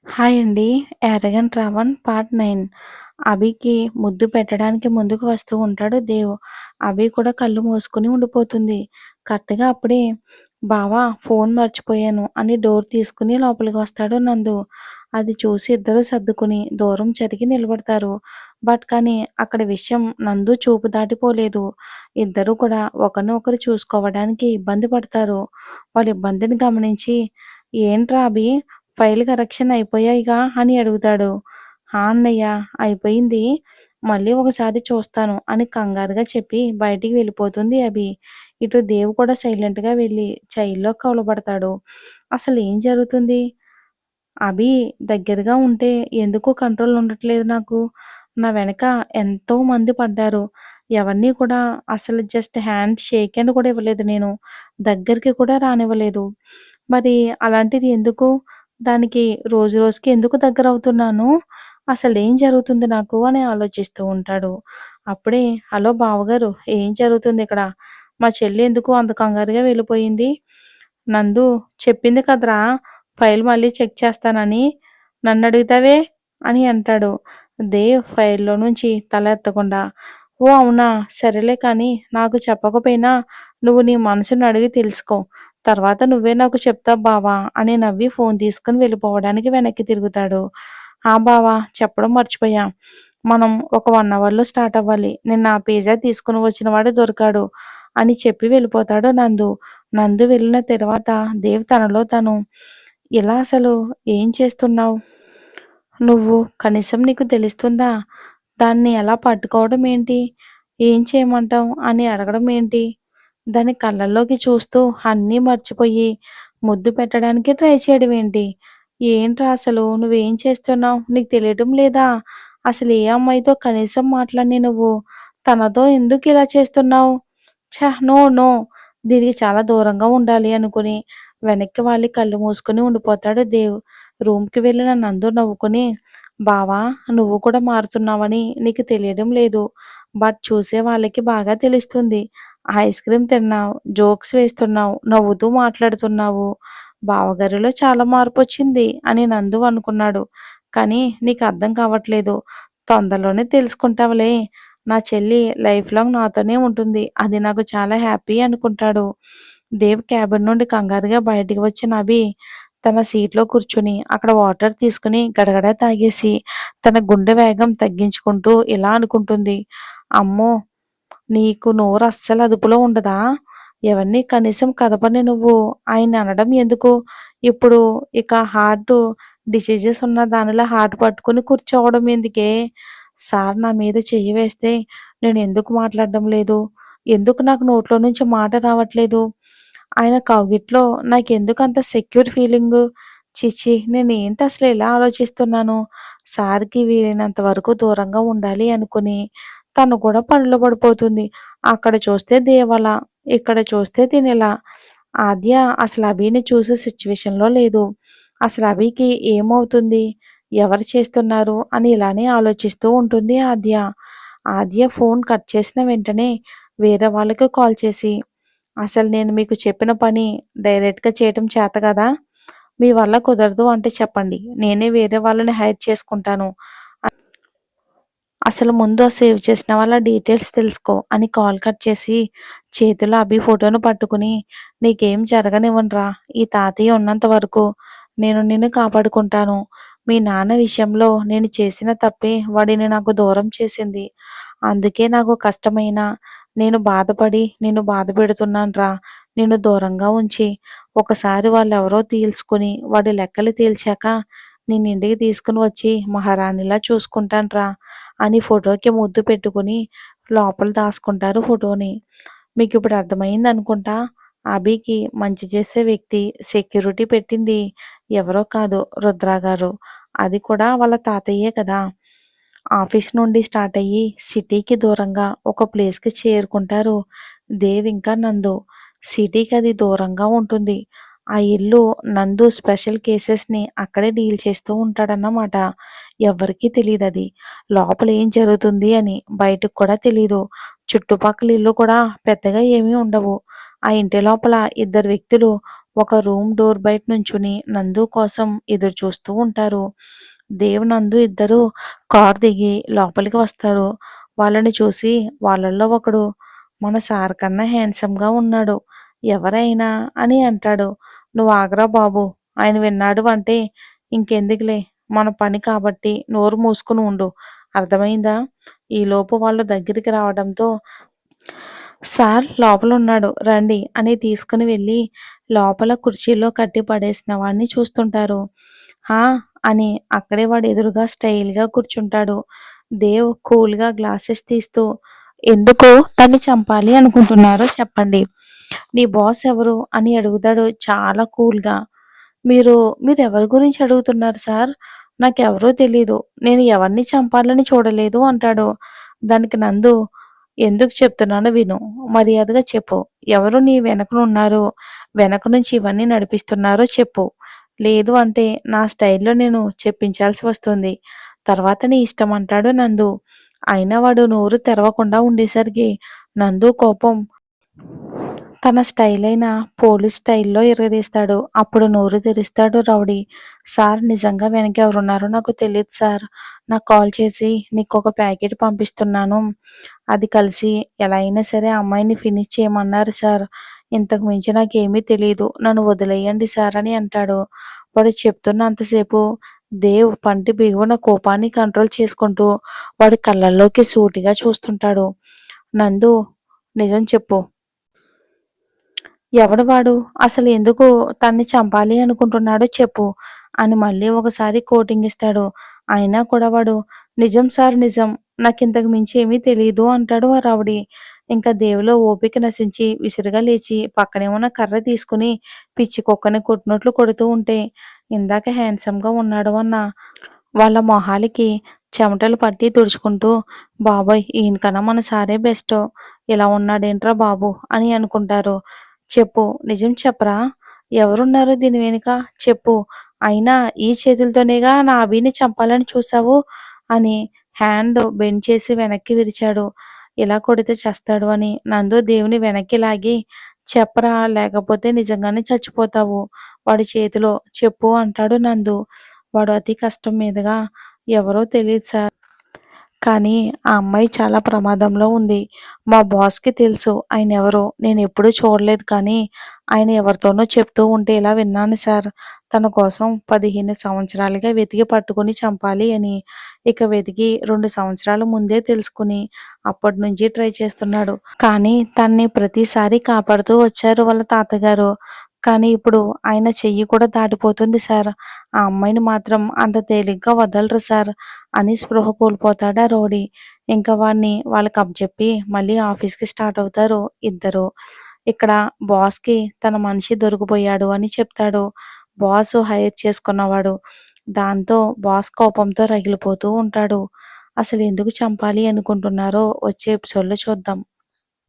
Hi అండి. 'ఎర్రగంటి Raavan' part 9. అభికి ముద్దు పెట్టడానికి ముందుకు వస్తూ ఉంటాడు దేవ్. అభి కూడా కళ్ళు మూసుకొని ఉండిపోతుంది. కరెక్ట్‌గా అప్పుడే బావా ఫోన్ మర్చిపోయాను అని డోర్ తీసుకుని లోపలికి వస్తాడు నందు. అది చూసి ఇద్దరూ సర్దుకుని దూరం జరిగి నిలబడతారు. కానీ అక్కడ విషయం నందు చూపు దాటిపోలేదు. ఇద్దరూ కూడా ఒకరినొకరు చూసుకోవడానికి ఇబ్బంది పడతారు. వాళ్ళ ఇబ్బందిని గమనించి ఏంట్రా అభి ఫైల్ కరెక్షన్ అయిపోయాయిగా అని అడుగుతాడు. "హా! అన్నయ్య అయిపోయింది. మళ్ళీ ఒకసారి చూస్తాను" అని కంగారుగా చెప్పి బయటికి వెళ్ళిపోతుంది అభి. ఇటు దేవ్ కూడా సైలెంట్‌గా వెళ్ళి చైల్డ్‌లో కౌలబడతాడు. అసలేం జరుగుతుంది? అభి దగ్గరగా ఉంటే ఎందుకో కంట్రోల్ ఉండట్లేదు నాకు. నా వెనక ఎంతోమంది పడ్డారు. ఎవరిని కూడా అసలు జస్ట్ షేక్ హ్యాండ్ కూడా ఇవ్వలేదు నేను. దగ్గరికి కూడా రానివ్వలేదు. మరి అలాంటిది ఎందుకు? దానికి రోజు రోజుకి ఎందుకు దగ్గరవుతున్నాను? అసలేం జరుగుతుంది నాకు అని ఆలోచిస్తూ ఉంటాడు. అప్పుడే "హలో బావగారు ఏం జరుగుతుందిక్కడ? మా చెల్లి ఎందుకు అంత కంగారుగా వెళ్ళిపోయింది?" "నందు చెప్పింది కదరా! ఫైల్ మళ్ళీ చెక్ చేస్తానని. నన్నడుగుతావే?" అని అంటాడు. దేవ్ ఫైల్‌లో నుంచి తల ఎత్తకుండా, "ఓ అవునా! సరేలే కానీ నాకు చెప్పకపోయినా నువ్వు నీ మనసుని అడిగి తెలుసుకో. తర్వాత నువ్వే నాకు చెప్తావు బావా" అని నవ్వి ఫోన్ తీసుకొని వెళ్ళిపోవడానికి వెనక్కి తిరుగుతాడు. "ఆ బావా చెప్పడం మర్చిపోయా. మనం ఒక 1 అవర్‌లో స్టార్ట్ అవ్వాలి. నిన్న ఆ పిజ్జా తీసుకొని వచ్చిన వాడు దొరికాడు" అని చెప్పి వెళ్ళిపోతాడు నందు. నందు వెళ్ళిన తర్వాత దేవ్ తనలో తను ఇలా అసలు ఏం చేస్తున్నావు? నువ్వు కనీసం నీకు తెలుస్తుందా? దాన్ని ఎలా పట్టుకోవడం ఏంటి? ఏం చేయమంటావు? అని అడగడం ఏంటి? దాని కళ్ళల్లోకి చూస్తూ అన్నీ మర్చిపోయి ముద్దు పెట్టడానికి ట్రై చేయడం ఏంటి? ఏంట్రా అసలు నువ్వేం చేస్తున్నావు? నీకు తెలియటం లేదా? అసలు ఏ అమ్మాయితో కనీసం మాట్లాడని నువ్వు తనతో ఎందుకు ఇలా చేస్తున్నావు? నో! నో! దీనికి చాలా దూరంగా ఉండాలి అనుకుని వెనక్కి వాళ్ళి కళ్ళు మూసుకొని ఉండిపోతాడు దేవ్. రూమ్‌కి వెళ్ళిన నందు నవ్వుకొని, "బావా నువ్వు కూడా మారుతున్నావని నీకు తెలియడం లేదు. చూసే వాళ్ళకి బాగా తెలుస్తుంది. ఐస్ క్రీమ్ తిన్నావు, జోక్స్ వేస్తున్నావు, నవ్వుతూ మాట్లాడుతున్నావు. బావగారిలో చాలా మార్పొచ్చింది" అని నందు అనుకున్నాడు. "కానీ నీకు అర్థం కావట్లేదు. తొందరలోనే తెలుసుకుంటావులే. నా చెల్లి లైఫ్ లాంగ్ నాతోనే ఉంటుంది. అది నాకు చాలా హ్యాపీ" అనుకుంటాడు. దేవ్ క్యాబిన్ నుండి కంగారుగా బయటికి వచ్చిన అభి తన సీట్‌లో కూర్చొని అక్కడ వాటర్ తీసుకొని గడగడ తాగేసి తన గుండె వేగం తగ్గించుకుంటూ ఇలా అనుకుంటుంది. "అమ్మో! నీకు నోరు అస్సలు అదుపులో ఉండదా? ఎవరిని కనీసం కదపని నువ్వు ఆయన్ని అనడం ఎందుకు? ఇప్పుడు ఇక హార్ట్ డిసీజెస్ ఉన్న దానిలా హార్ట్ పట్టుకొని కూర్చోవడం ఎందుకే? సార్ నా మీద చెయ్యి వేస్తే నేను ఎందుకు మాట్లాడడం లేదు? ఎందుకు నాకు నోట్లో నుంచి మాట రావట్లేదు? ఆయన కౌగిట్లో నాకెందుకు అంత సెక్యూర్ ఫీలింగు? ఛీ! నేనేంటి అసలు ఇలా ఆలోచిస్తున్నాను? సార్‌కి వీలైనంత వరకు దూరంగా ఉండాలి అనుకుని తను కూడా పనిలో పడిపోతుంది. అక్కడ చూస్తే దేవల, ఇక్కడ చూస్తే తినిలా. ఆద్య అసలు అభిని చూసే సిట్యుయేషన్‌లో లేదు. అసలు అభికి ఏమవుతుంది? ఎవరు చేస్తున్నారు? అని ఇలానే ఆలోచిస్తూ ఉంటుంది ఆద్య. ఆద్య ఫోన్ కట్ చేసిన వెంటనే వేరే వాళ్ళకి కాల్ చేసి, "అసలు నేను మీకు చెప్పిన పని డైరెక్ట్‌గా చేయటం చేత కాదా? మీ వల్ల కుదరదు అంటే చెప్పండి. నేనే వేరే వాళ్ళని హైర్ చేసుకుంటాను. అసలు ముందు ఆ సేవ్ చేసిన వాళ్ళ డీటెయిల్స్ తెలుసుకో" అని కాల్ కట్ చేసి చేతిలో అభి ఫోటోను పట్టుకుని, "నీకేం జరగనివ్వనురా. ఈ తాతయ్య ఉన్నంత వరకు నేను నిన్ను కాపాడుకుంటాను. మీ నాన్న విషయంలో నేను చేసిన తప్పే వాడిని నాకు దూరం చేసింది. అందుకే నాకు కష్టమైనా నేను బాధపడి నిన్ను బాధపెడుతున్నానురా. నిన్ను దూరంగా ఉంచి ఒకసారి వాళ్ళెవరో తెలుసుకొని వాడి లెక్కలు తేల్చాక నిన్నింటికి తీసుకొని వచ్చి మహారాణిలా చూసుకుంటానురా" అని ఫోటోకి ముద్దు పెట్టుకుని లోపల దాసుకుంటారు ఫోటోని. మీకిప్పుడు అర్థమైందనుకుంటా. అభికి మంచి చేసే వ్యక్తి సెక్యూరిటీ పెట్టింది ఎవరో కాదు రుద్ర గారు. అది కూడా వాళ్ళ తాతయ్యే కదా! ఆఫీస్ నుండి స్టార్ట్ అయ్యి సిటీకి దూరంగా ఒక ప్లేస్‌కి చేరుకుంటారు దేవ్ ఇంకా నందు. సిటీకి అది దూరంగా ఉంటుంది. ఆ ఇల్లు నందు స్పెషల్ కేసెస్‌ని అక్కడే డీల్ చేస్తూ ఉంటాడన్నమాట. ఎవ్వరికీ తెలీదది. లోపల ఏం జరుగుతుంది అని బయటకు కూడా తెలీదు. చుట్టుపక్కల ఇల్లు కూడా పెద్దగా ఏమీ ఉండవు. ఆ ఇంటి లోపల ఇద్దరు వ్యక్తులు ఒక రూమ్ డోర్ బయట నుంచుని నందు కోసం ఎదురు చూస్తూ ఉంటారు. దేవ్, నందు ఇద్దరు కారు దిగి లోపలికి వస్తారు. వాళ్ళని చూసి వాళ్ళల్లో ఒకడు, మన సార్ కన్నా హ్యాండ్సమ్‌గా ఉన్నాడు. ఎవరైనా అని అంటాడు. నువ్వు ఆగరా బాబు! ఆయన విన్నాడు అంటే ఇంకెందుకులే, మన పని కాబట్టి నోరు మూసుకొని ఉండు. అర్థమైందా? ఈలోపు వాళ్ళు దగ్గరికి రావడంతో, సార్ లోపలున్నాడు రండి అని తీసుకుని వెళ్ళి లోపల కుర్చీలో కట్టి పడేసిన వాడిని చూస్తుంటారు. హా అని అక్కడే వాడు ఎదురుగా స్టైల్‌గా కూర్చుంటాడు. దేవ్ కూల్‌గా గ్లాసెస్ తీస్తూ, ఎందుకు తన్ని చంపాలి అనుకుంటున్నారో చెప్పండి. నీ బాస్ ఎవరు అని అడుగుతాడు చాలా కూల్‌గా. మీరు మీరెవరి గురించి అడుగుతున్నారు సార్? నాకెవరో తెలీదు. నేను ఎవరిని చంపాలని చూడలేదు అంటాడు. దానికి నందు, ఎందుకు చెప్తున్నానో విను. మర్యాదగా చెప్పు. ఎవరు నీ వెనకనున్నారో, వెనక నుంచి ఇవన్నీ నడిపిస్తున్నారో చెప్పు. లేదు అంటే నా స్టైల్‌లో నేను చెప్పించాల్సి వస్తుంది. తర్వాత నీ ఇష్టం అంటాడు నందు. అయినా వాడు నోరు తెరవకుండా ఉండేసరికి నందు కోపం తన స్టైలైన పోలీస్ స్టైల్‌లో ఇరగదీస్తాడు. అప్పుడు నోరు తెరుస్తాడు రౌడీ. సార్, నిజంగా వెనక ఎవరున్నారో నాకు తెలీదు సార్. నాకు కాల్ చేసి నీకొక ప్యాకెట్ పంపిస్తున్నాను. అది కలిసి ఎలా అయినా సరే ఆ అమ్మాయిని ఫినిష్ చేయమన్నారు సార్. ఇంతకు మించి నాకేమీ తెలీదు. నన్ను వదిలేయండి సార్ అని అంటాడు. వాడు చెప్తున్నంతసేపు దేవ్ పంటి బిగువున కోపాన్ని కంట్రోల్ చేసుకుంటూ వాడి కళ్ళల్లోకి సూటిగా చూస్తుంటాడు. నందు, నిజం చెప్పు. ఎవడు వాడు? అసలు ఎందుకు తన్ని చంపాలి అనుకుంటున్నాడో చెప్పు అని మళ్ళీ ఒకసారి కోటింగ్ ఇస్తాడు. అయినా కూడా వాడు, నిజం సార్ నిజం. నాకింతకు మించి ఏమీ తెలీదు అంటాడు ఆ రౌడీ. ఇంకా దేవులో ఓపిక నశించి విసురుగా లేచి పక్కనే ఉన్న కర్ర తీసుకుని పిచ్చి కుక్కని కొట్టినట్లు కొడుతూ ఉంటే, ఇందాక హ్యాండ్సమ్‌గా ఉన్నాడు అన్న వాళ్ళ మొహాలకి చెమటలు పట్టి తుడుచుకుంటూ, బాబోయ్! ఈయనకన్నా మన సారే బెస్ట్. ఇలా ఉన్నాడేంట్రా బాబు అని అనుకుంటారు. చెప్పు, నిజం చెప్పరా? ఎవరున్నారు దీని వెనుక? చెప్పు. అయినా ఈ చేతులతోనేగా నా అభిని చంపాలని చూసావు అని హ్యాండ్ బెండ్ చేసి వెనక్కి విరిచాడు. ఇలా కొడితే చస్తాడు అని నందు దేవుని వెనక్కి లాగి, చెప్పరా లేకపోతే నిజంగానే చచ్చిపోతావు వాడి చేతిలో చెప్పు అంటాడు నందు. వాడు అతి కష్టం మీదుగా, ఎవరో తెలీదు సార్. కానీ ఆ అమ్మాయి చాలా ప్రమాదంలో ఉంది. మా బాస్‌కి తెలుసు ఆయనెవరో. నేనెప్పుడూ చూడలేదు కానీ ఆయన ఎవరితోనో చెప్తూ ఉంటే ఇలా విన్నాను సార్. తన కోసం 15 సంవత్సరాలుగా వెతికి పట్టుకుని చంపాలి అని. ఇక వెతికి 2 సంవత్సరాల ముందే తెలుసుకుని అప్పటినుంచి ట్రై చేస్తున్నాడు. కానీ తన్ని ప్రతిసారి కాపాడుతూ వచ్చారు వాళ్ళ తాతగారు. కానీ ఇప్పుడు ఆయన చెయ్యి కూడా దాటిపోతుంది సార్. ఆ అమ్మాయిని మాత్రం అంత తేలిగ్గా వదలరు సార్ అని స్పృహ కోల్పోతాడు ఆ రౌడీ. ఇంకా వాడిని వాళ్ళకి అప్పజెప్పి మళ్ళీ ఆఫీస్‌కి స్టార్ట్ అవుతారు ఇద్దరు. ఇక్కడ బాస్‌కి తన మనిషి దొరికిపోయాడు అని చెప్తాడు. బాస్ హైర్ చేసుకున్నవాడు. దాంతో బాస్ కోపంతో రగిలిపోతూ ఉంటాడు. అసలు ఎందుకు చంపాలి అనుకుంటున్నారో వచ్చే ఎపిసోడ్‌లో చూద్దాం.